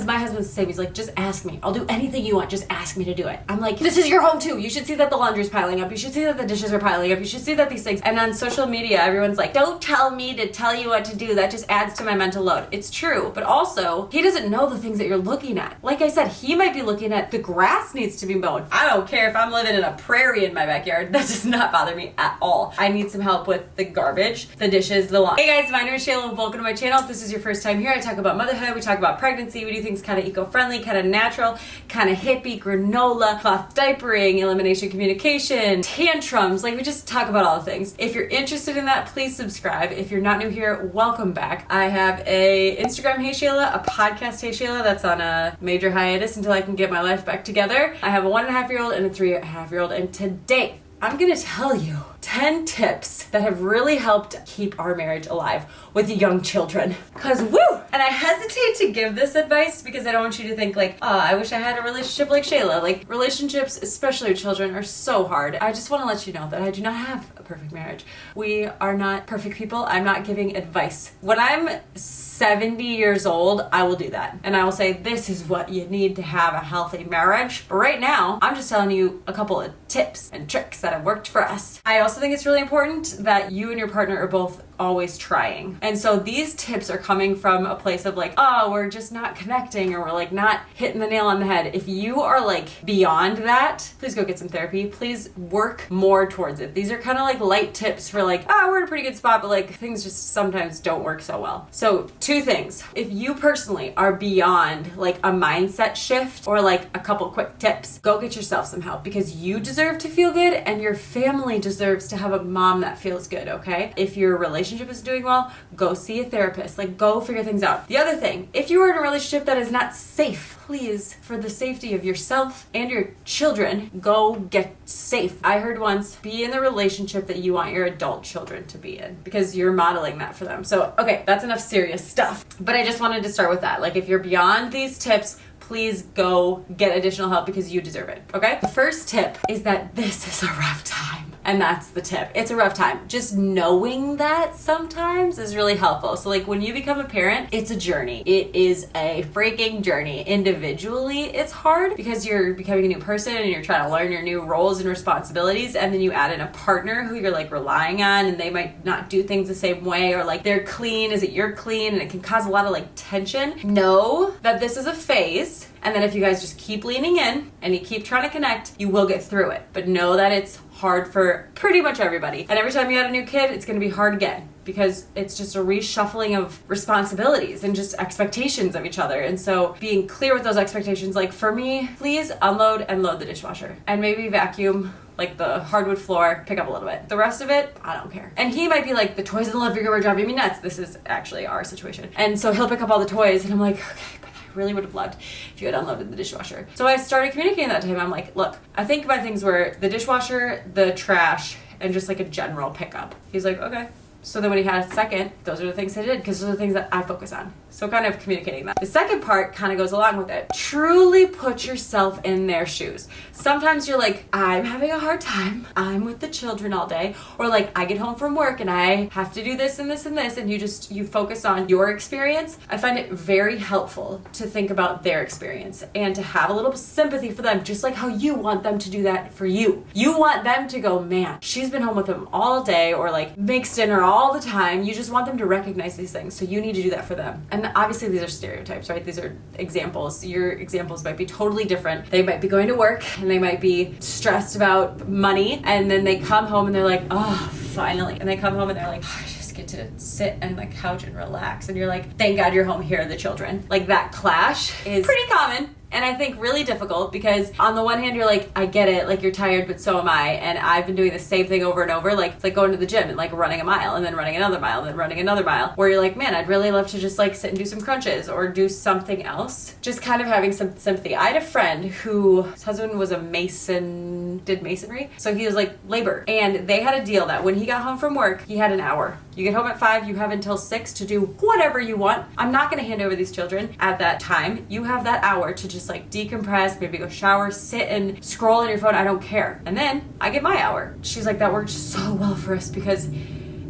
my husband's the same. He's like, just ask me. I'll do anything you want. Just ask me to do it. I'm like, this is your home too. You should see that the laundry's piling up. You should see that the dishes are piling up. You should see that these things. And on social media, everyone's like, don't tell me to tell you what to do. That just adds to my mental load. It's true. But also, he doesn't know the things that you're looking at. Like I said, he might be looking at the grass needs to be mowed. I don't care if I'm living in a prairie in my backyard. That does not bother me at all. I need some help with the garbage, the dishes, the lawn. Hey guys, my name is Shayla and welcome to my channel. If this is your first time here, I talk about motherhood, we talk about pregnancy, we do things kind of eco-friendly, kind of natural, kind of hippie, granola, cloth diapering, elimination communication, tantrums, like we just talk about all the things. If you're interested in that, please subscribe. If you're not new here, welcome back. I have a Instagram Hey Shayla, a podcast Hey Shayla that's on a major hiatus until I can get my life back together. I have a 1.5-year-old and a 3.5-year-old, and today I'm gonna tell you 10 tips that have really helped keep our marriage alive with young children. Cause woo! And I hesitate to give this advice because I don't want you to think like, oh, I wish I had a relationship like Shayla. Like relationships, especially with children, are so hard. I just wanna let you know that I do not have a perfect marriage. We are not perfect people. I'm not giving advice. When I'm 70 years old, I will do that. And I will say, this is what you need to have a healthy marriage. But right now, I'm just telling you a couple of tips and tricks that have worked for us. I also think it's really important that you and your partner are both always trying. And so these tips are coming from a place of like, oh, we're just not connecting or we're like not hitting the nail on the head. If you are like beyond that, please go get some therapy. Please work more towards it. These are kind of like light tips for like, oh, we're in a pretty good spot, but like things just sometimes don't work so well. So 2 things. If you personally are beyond like a mindset shift or like a couple quick tips, go get yourself some help because you deserve to feel good and your family deserves to have a mom that feels good, okay? If your relationship is doing well, go see a therapist. Like, go figure things out. The other thing, if you are in a relationship that is not safe, please, for the safety of yourself and your children, go get safe. I heard once, be in the relationship that you want your adult children to be in because you're modeling that for them. So, okay, that's enough serious stuff. But I just wanted to start with that. Like, if you're beyond these tips, please go get additional help because you deserve it, okay? The first tip is that this is a rough time. And that's the tip. It's a rough time. Just knowing that sometimes is really helpful. So like when you become a parent, it's a journey. It is a freaking journey. Individually, it's hard because you're becoming a new person and you're trying to learn your new roles and responsibilities. And then you add in a partner who you're like relying on and they might not do things the same way or like they're clean, is it you're clean? And it can cause a lot of like tension. Know that this is a phase. And then if you guys just keep leaning in and you keep trying to connect, you will get through it. But know that it's hard for pretty much everybody. And every time you add a new kid, it's going to be hard again because it's just a reshuffling of responsibilities and just expectations of each other. And so being clear with those expectations, like for me, please unload and load the dishwasher and maybe vacuum like the hardwood floor, pick up a little bit. The rest of it, I don't care. And he might be like, the toys in the living room are driving me nuts. This is actually our situation. And so he'll pick up all the toys and I'm like, okay, but I really would have loved if you had unloaded the dishwasher. So I started communicating that to him. I'm like, look, I think my things were the dishwasher, the trash, and just like a general pickup. He's like, okay. So then when he had a second, those are the things I did because those are the things that I focus on. So kind of communicating that. The second part kind of goes along with it. Truly put yourself in their shoes. Sometimes you're like, I'm having a hard time. I'm with the children all day. Or like, I get home from work and I have to do this and this and this. And you focus on your experience. I find it very helpful to think about their experience and to have a little sympathy for them, just like how you want them to do that for you. You want them to go, man, she's been home with them all day or like makes dinner all the time. You just want them to recognize these things. So you need to do that for them. And obviously these are stereotypes, right? These are examples. Your examples might be totally different. They might be going to work and they might be stressed about money. And then they come home and they're like, oh, finally. And they come home and they're like, oh, I just get to sit on the couch and relax. And you're like, thank God you're home. Here are the children. Like that clash is pretty common. And I think really difficult because on the one hand, you're like, I get it, like you're tired, but so am I. And I've been doing the same thing over and over. Like it's like going to the gym and like running a mile and then running another mile and then running another mile where you're like, man, I'd really love to just like sit and do some crunches or do something else. Just kind of having some sympathy. I had a friend whose husband was a mason, did masonry. So he was like labor. And they had a deal that when he got home from work, he had an hour. You get home at 5, you have until 6 to do whatever you want. I'm not going to hand over these children at that time. You have that hour to just like decompress, maybe go shower, sit and scroll on your phone. I don't care. And then I get my hour. She's like, that worked so well for us because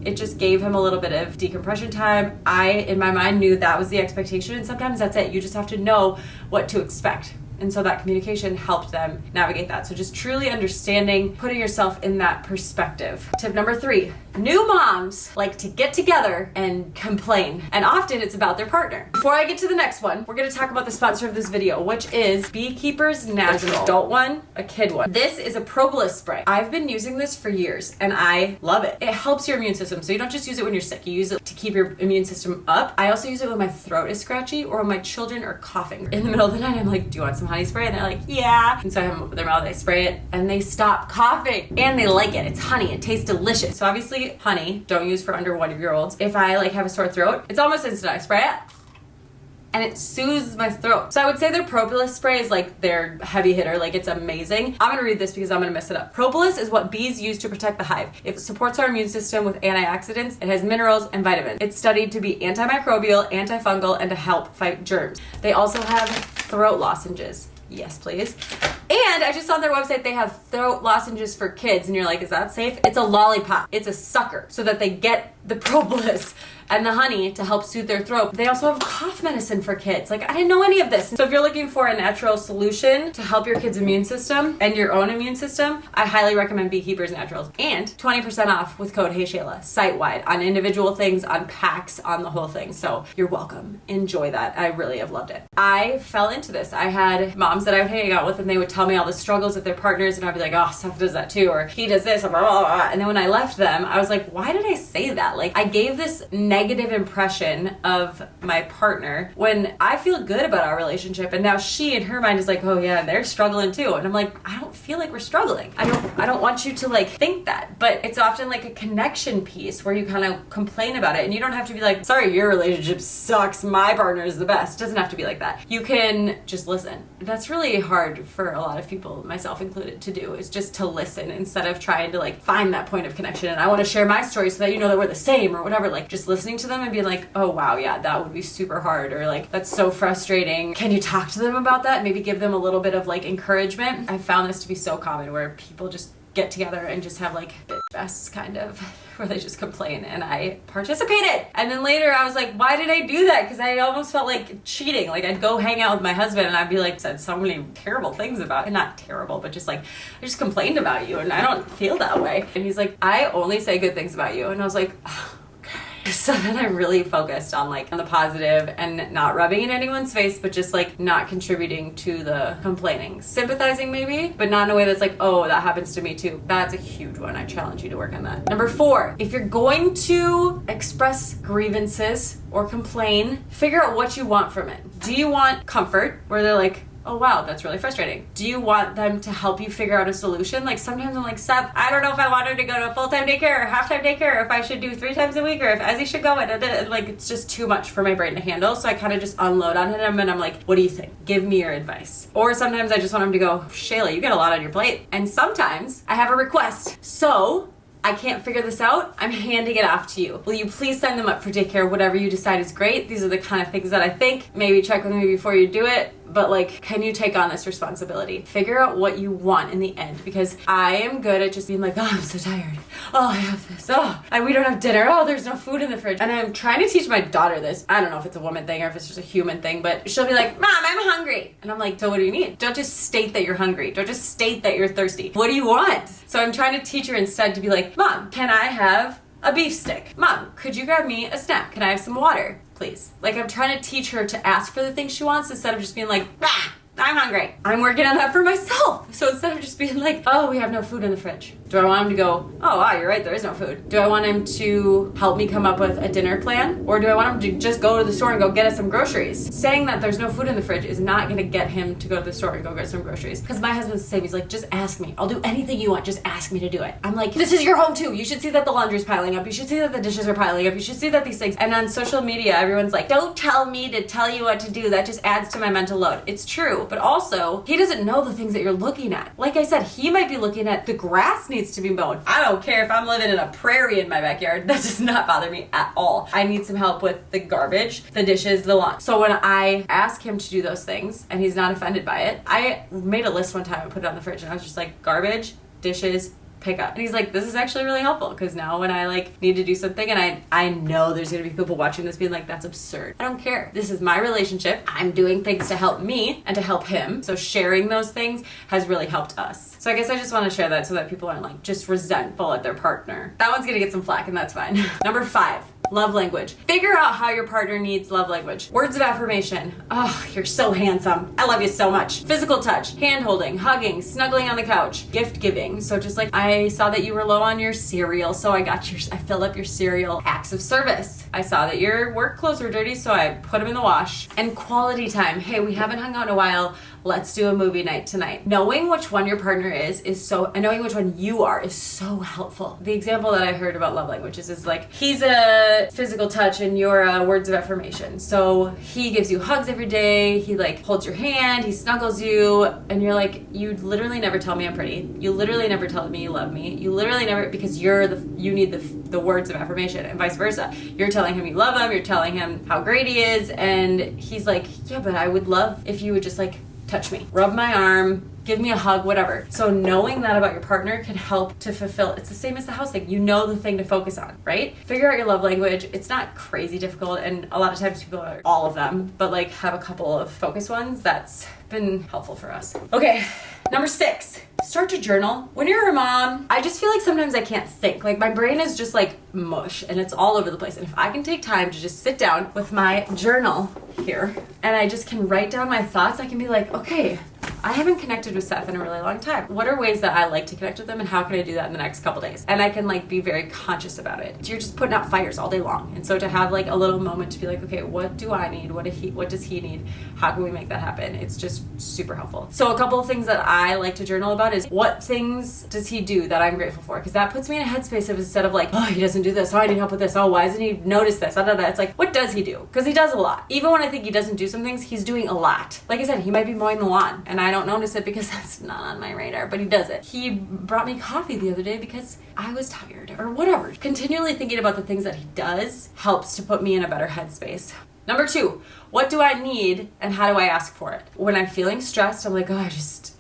It just gave him a little bit of decompression time. I, in my mind, knew that was the expectation, and sometimes that's it. You just have to know what to expect. And so that communication helped them navigate that. So just truly understanding, putting yourself in that perspective. Tip number 3, new moms like to get together and complain. And often it's about their partner. Before I get to the next one, we're gonna talk about the sponsor of this video, which is BeeKeepers Natural. There's an adult one, a kid one. This is a propolis spray. I've been using this for years and I love it. It helps your immune system. So you don't just use it when you're sick, you use it to keep your immune system up. I also use it when my throat is scratchy or when my children are coughing. In the middle of the night, I'm like, do you want some honey spray? And they're like, yeah. And so I have them open their mouth, I spray it, and they stop coughing. And they like it. It's honey. It tastes delicious. So obviously, honey, don't use for under 1-year-olds. If I like have a sore throat, it's almost instant. I spray it, and it soothes my throat. So I would say their propolis spray is like their heavy hitter, like it's amazing. I'm gonna read this because I'm gonna mess it up. Propolis is what bees use to protect the hive. It supports our immune system with antioxidants. It has minerals and vitamins. It's studied to be antimicrobial, antifungal, and to help fight germs. They also have throat lozenges. Yes, please. And I just saw on their website they have throat lozenges for kids, and you're like, is that safe? It's a lollipop. It's a sucker so that they get the propolis and the honey to help soothe their throat. They also have cough medicine for kids. Like, I didn't know any of this. So if you're looking for a natural solution to help your kid's immune system and your own immune system, I highly recommend BeeKeepers Naturals. And 20% off with code HEYSHAYLA, site-wide, on individual things, on packs, on the whole thing. So you're welcome. Enjoy that. I really have loved it. I fell into this. I had moms that I would hang out with, and they would tell me all the struggles with their partners, and I'd be like, oh, Seth does that too, or he does this, blah, blah, blah. And then when I left them, I was like, why did I say that? Like, I gave this negative impression of my partner when I feel good about our relationship, and now she in her mind is like, oh yeah, they're struggling too. And I'm like, I don't feel like we're struggling. I don't want you to like think that. But it's often like a connection piece where you kind of complain about it, and you don't have to be like, sorry, your relationship sucks, my partner is the best. It doesn't have to be like that. You can just listen. That's really hard for a lot of people, myself included, to do, is just to listen instead of trying to like find that point of connection. And I want to share my story so that you know that we're the same or whatever. Like, just listening to them and being like, oh wow, yeah, that would be super hard, or like, that's so frustrating. Can you talk to them about that? Maybe give them a little bit of like encouragement. I found this to be so common where people just get together and just have like bitch fests, kind of, where they just complain, and I participated. And then later I was like, why did I do that? Because I almost felt like cheating. Like, I'd go hang out with my husband and I'd be like, said so many terrible things about, and not terrible, but just like, I just complained about you and I don't feel that way. And he's like, I only say good things about you. And I was like, oh. So then I really focused on like on the positive and not rubbing in anyone's face, but just like not contributing to the complaining. Sympathizing maybe, but not in a way that's like, oh, that happens to me too. That's a huge one. I challenge you to work on that. Number 4, if you're going to express grievances or complain, figure out what you want from it. Do you want comfort, where they're like, oh wow, that's really frustrating? Do you want them to help you figure out a solution? Like, sometimes I'm like, Seth, I don't know if I want her to go to full-time daycare or half-time daycare, or if I should do 3 times a week, or if Ezzy should go, and like, it's just too much for my brain to handle. So I kind of just unload on him, and I'm like, what do you think? Give me your advice. Or sometimes I just want him to go, Shayla, you got a lot on your plate. And sometimes I have a request. So I can't figure this out, I'm handing it off to you. Will you please sign them up for daycare? Whatever you decide is great. These are the kind of things that I think. Maybe check with me before you do it, but like, can you take on this responsibility? Figure out what you want in the end, because I am good at just being like, oh, I'm so tired. Oh, I have this. Oh, and we don't have dinner. Oh, there's no food in the fridge. And I'm trying to teach my daughter this. I don't know if it's a woman thing or if it's just a human thing, but she'll be like, Mom, I'm hungry. And I'm like, so what do you need? Don't just state that you're hungry. Don't just state that you're thirsty. What do you want? So I'm trying to teach her instead to be like, Mom, can I have a beef stick? Mom, could you grab me a snack? Can I have some water, please? Like, I'm trying to teach her to ask for the things she wants instead of just being like, ah, I'm hungry. I'm working on that for myself. So instead of just being like, oh, we have no food in the fridge. Do I want him to go, oh wow, you're right, there is no food? Do I want him to help me come up with a dinner plan? Or do I want him to just go to the store and go get us some groceries? Saying that there's no food in the fridge is not gonna get him to go to the store and go get some groceries. Because my husband's the same, he's like, just ask me. I'll do anything you want, just ask me to do it. I'm like, this is your home too. You should see that the laundry's piling up. You should see that the dishes are piling up. You should see that these things. And on social media, everyone's like, don't tell me to tell you what to do. That just adds to my mental load. It's true, but also, he doesn't know the things that you're looking at. Like I said, he might be looking at the grass needs to be mowed. I don't care if I'm living in a prairie in my backyard. That does not bother me at all. I need some help with the garbage, the dishes, the lawn. So when I ask him to do those things and he's not offended by it, I made a list one time and put it on the fridge, and I was just like, garbage, dishes, pick up. And he's like, this is actually really helpful because now when I like need to do something and I know there's gonna be people watching this being like, that's absurd. I don't care. This is my relationship. I'm doing things to help me and to help him. So sharing those things has really helped us. So I guess I just want to share that so that people aren't like just resentful at their partner. That one's gonna get some flack and that's fine. Number 5. Love language. Figure out how your partner needs love language. Words of affirmation. Oh, you're so handsome. I love you so much. Physical touch, hand holding, hugging, snuggling on the couch, gift giving. So just like, I saw that you were low on your cereal, so I filled up your cereal. Acts of service. I saw that your work clothes were dirty, so I put them in the wash. And quality time. Hey, we haven't hung out in a while. Let's do a movie night tonight. Knowing which one your partner is so, and knowing which one you are is so helpful. The example that I heard about love languages is like, he's a physical touch and you're a words of affirmation. So he gives you hugs every day. He like holds your hand, he snuggles you, and you're like, you literally never tell me I'm pretty. You literally never tell me you love me. You literally never, because you need the words of affirmation, and vice versa. You're telling him you love him, you're telling him how great he is, and he's like, yeah, but I would love if you would just like touch me, rub my arm, give me a hug, whatever. So knowing that about your partner can help to fulfill, it's the same as the house thing. You know the thing to focus on, right? Figure out your love language. It's not crazy difficult, and a lot of times people are all of them, but like have a couple of focus ones. That's been helpful for us. Okay, number 6. Start to journal. When you're a mom, I just feel like sometimes I can't think. Like my brain is just like mush and it's all over the place. And if I can take time to just sit down with my journal here and I just can write down my thoughts, I can be like, okay, I haven't connected with Seth in a really long time. What are ways that I like to connect with them, and how can I do that in the next couple days? And I can like be very conscious about it. You're just putting out fires all day long. And so to have like a little moment to be like, okay, what do I need? What does he need? How can we make that happen? It's just super helpful. So a couple of things that I like to journal about is, what things does he do that I'm grateful for? Because that puts me in a headspace of, instead of like, oh, he doesn't do this. Oh, I need help with this. Oh, why doesn't he notice this? It's like, what does he do? Because he does a lot. Even when I think he doesn't do some things, he's doing a lot. Like I said, he might be mowing the lawn and I don't notice it because that's not on my radar, but he does it. He brought me coffee the other day because I was tired or whatever. Continually thinking about the things that he does helps to put me in a better headspace. Number 2, what do I need and how do I ask for it? When I'm feeling stressed, I'm like, oh,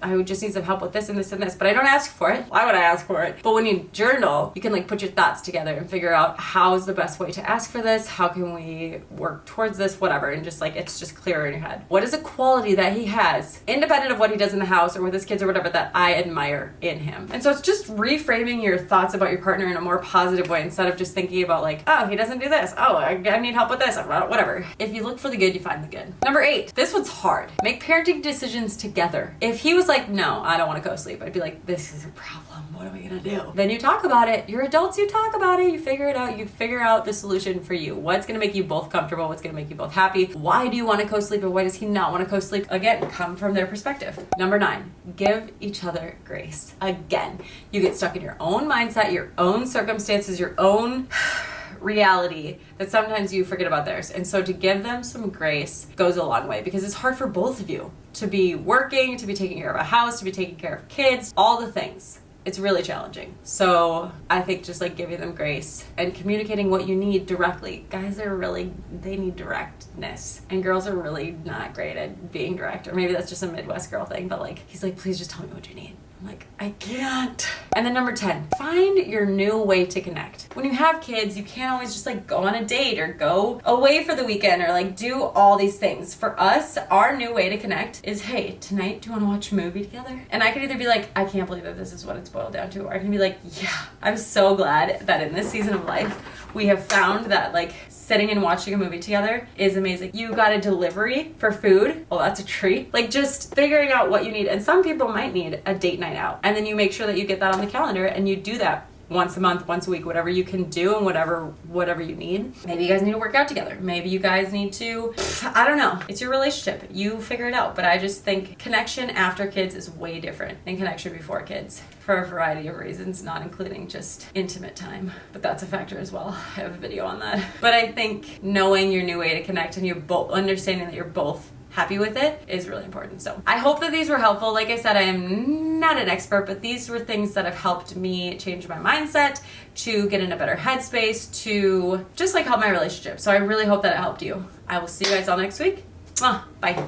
I would just need some help with this and this and this, but I don't ask for it. Why would I ask for it? But when you journal, you can like put your thoughts together and figure out how's the best way to ask for this, how can we work towards this, whatever, and just like, it's just clearer in your head. What is a quality that he has, independent of what he does in the house or with his kids or whatever, that I admire in him? And so it's just reframing your thoughts about your partner in a more positive way instead of just thinking about like, oh, he doesn't do this. Oh, I need help with this, whatever. If you look for the good, you find the good. Number 8, this one's hard. Make parenting decisions together. If he was like, no, I don't want to co-sleep, I'd be like, this is a problem. What are we gonna do? Then you talk about it. You're adults, you talk about it, you figure it out, you figure out the solution for you. What's gonna make you both comfortable? What's gonna make you both happy? Why do you want to co-sleep and why does he not want to co-sleep? Again, come from their perspective. Number 9, give each other grace. Again, you get stuck in your own mindset, your own circumstances, your own reality that sometimes you forget about theirs. And so to give them some grace goes a long way, because it's hard for both of you to be working, to be taking care of a house, to be taking care of kids, all the things. It's really challenging. So I think just like giving them grace and communicating what you need directly. Guys they need directness, and girls are really not great at being direct, or maybe that's just a Midwest girl thing, but like, he's like, please just tell me what you need. I'm like, I can't. And then number 10, find your new way to connect. When you have kids, you can't always just like go on a date or go away for the weekend or like do all these things. For us, our new way to connect is, hey, tonight, do you want to watch a movie together? And I could either be like, I can't believe that this is what it's boiled down to, or I can be like, yeah, I'm so glad that in this season of life, we have found that like sitting and watching a movie together is amazing. You got a delivery for food. Well, that's a treat. Like just figuring out what you need. And some people might need a date night out. And then you make sure that you get that on the calendar and you do that once a month, once a week, whatever you can do and whatever you need. Maybe you guys need to work out together. Maybe you guys need to, I don't know. It's your relationship. You figure it out. But I just think connection after kids is way different than connection before kids for a variety of reasons, not including just intimate time. But that's a factor as well. I have a video on that. But I think knowing your new way to connect and you're both understanding that you're both happy with it is really important. So I hope that these were helpful. Like I said, I am not an expert, but these were things that have helped me change my mindset, to get in a better headspace, to just like help my relationship. So I really hope that it helped you. I will see you guys all next week. Bye.